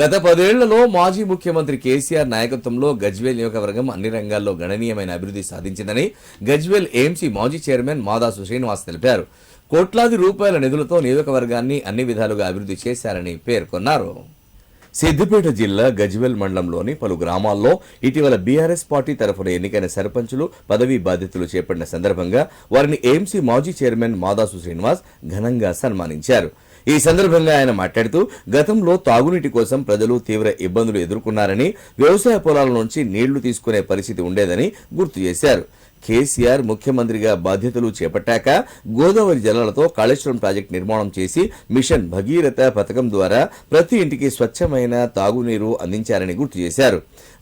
గత 10 ఏళ్లలో మాజీ ముఖ్యమంత్రి కేసీఆర్ నాయకత్వంలో గజ్వేల్ నియోజకవర్గం అన్ని రంగాల్లో గణనీయమైన అభివృద్ధి సాధించిందని గజ్వేల్ ఏఎంసీ మాజీ చైర్మన్ మాదాసు శ్రీనివాస్ తెలిపారు. కోట్లాది రూపాయల నిధులతో నియోజకవర్గాన్ని అన్ని విధాలుగా అభివృద్ధి చేశారని పేర్కొన్నారు. సిద్దిపేట జిల్లా గజ్వేల్ మండలంలోని పలు గ్రామాల్లో ఇటీవల బీఆర్ఎస్ పార్టీ తరఫున ఎన్నికైన సర్పంచులు పదవీ బాధ్యతలు చేపట్టిన సందర్భంగా వారిని ఏఎంసీ మాజీ చైర్మన్ మాదాసు శ్రీనివాస్ ఘనంగా సన్మానించారు. ఈ సందర్భంగా ఆయన మాట్లాడుతూ గతంలో తాగునీటి కోసం ప్రజలు తీవ్ర ఇబ్బందులు ఎదుర్కొన్నారని, వ్యవసాయ పొలాల నుంచి నీళ్లు తీసుకునే పరిస్థితి ఉండేదని గుర్తు చేశారు. కేసీఆర్ ముఖ్యమంత్రిగా బాధ్యతలు చేపట్టాక గోదావరి జలాలతో కాళేశ్వరం ప్రాజెక్టు నిర్మాణం చేసి మిషన్ భగీరథ పథకం ద్వారా ప్రతి ఇంటికి స్వచ్ఛమైన తాగునీరు అందించారని గుర్తు చేశారు.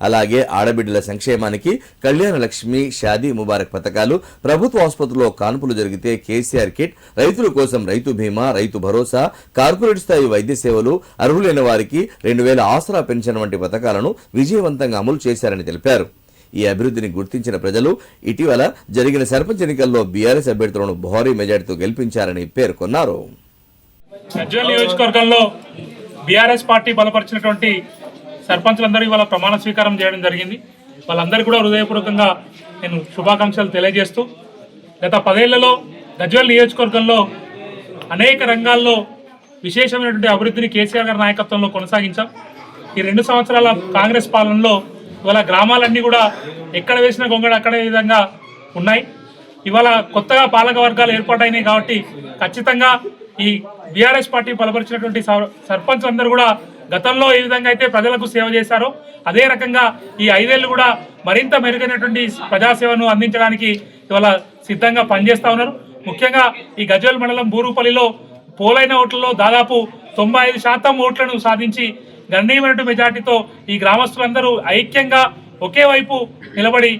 అలాగే ఆడబిడ్డల సంక్షేమానికి కళ్యాణ లక్ష్మి, షాదీ ముబారక్ పథకాలు, ప్రభుత్వ ఆసుపత్రుల్లో కాన్పులు జరిగితే కేసీఆర్ కిట్, రైతుల కోసం రైతు బీమా, రైతు భరోసా, కార్పొరేట్ స్థాయి వైద్య సేవలు, అర్హులైన వారికి 2000 ఆసరా పెన్షన్ వంటి పథకాలను విజయవంతంగా అమలు చేశారని తెలిపారు. ఈ అభివృద్ధిని గుర్తించిన ప్రజలు ఇటీవల జరిగిన సర్పంచ్ ఎన్నికల్లో బీఆర్ఎస్ అభ్యర్థులను భారీ మెజార్టీతో గెలిపించారని పేర్కొన్నారు. గజ్వేల్ నియోజకవర్గంలో బీఆర్ఎస్ పార్టీ బలపరిచినటువంటి సర్పంచులందరూ ఇవాళ ప్రమాణ స్వీకారం చేయడం జరిగింది. వాళ్ళందరికీ కూడా హృదయపూర్వకంగా నేను శుభాకాంక్షలు తెలియజేస్తూ, గత 10 ఏళ్లలో గజ్వేల్ నియోజకవర్గంలో అనేక రంగాల్లో విశేషమైనటువంటి అభివృద్ధిని కేసీఆర్ గారి నాయకత్వంలో కొనసాగించాం. ఈ 2 సంవత్సరాల కాంగ్రెస్ పాలనలో ఇవాళ గ్రామాలన్నీ కూడా ఎక్కడ వేసిన గొంగడ అక్కడే విధంగా ఉన్నాయి. ఇవాళ కొత్తగా పాలక వర్గాలు ఏర్పాటైనాయి కాబట్టి ఖచ్చితంగా ఈ బీఆర్ఎస్ పార్టీ బలపరిచినటువంటి సర్పంచ్ అందరూ కూడా గతంలో ఏ విధంగా అయితే ప్రజలకు సేవ చేశారో అదే రకంగా ఈ 5 ఏళ్లు కూడా మరింత మెరుగైనటువంటి ప్రజాసేవను అందించడానికి ఇవాళ సిద్ధంగా పనిచేస్తూ ఉన్నారు. ముఖ్యంగా ఈ గజ్వేల్ మండలం బూరుపల్లిలో పోలైన ఓట్లలో దాదాపు 95% ఓట్లను సాధించి గణనీయమైన మెజార్టీతో ఈ గ్రామస్తులందరూ ఐక్యంగా ఒకే వైపు నిలబడి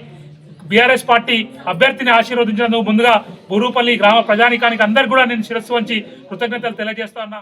బీఆర్ఎస్ పార్టీ అభ్యర్థిని ఆశీర్వదించినందుకు ముందుగా బూరుపల్లి గ్రామ ప్రజానికానికి అందరికీ కూడా నేను శిరస్సు వంచి కృతజ్ఞతలు తెలియజేస్తా ఉన్నా.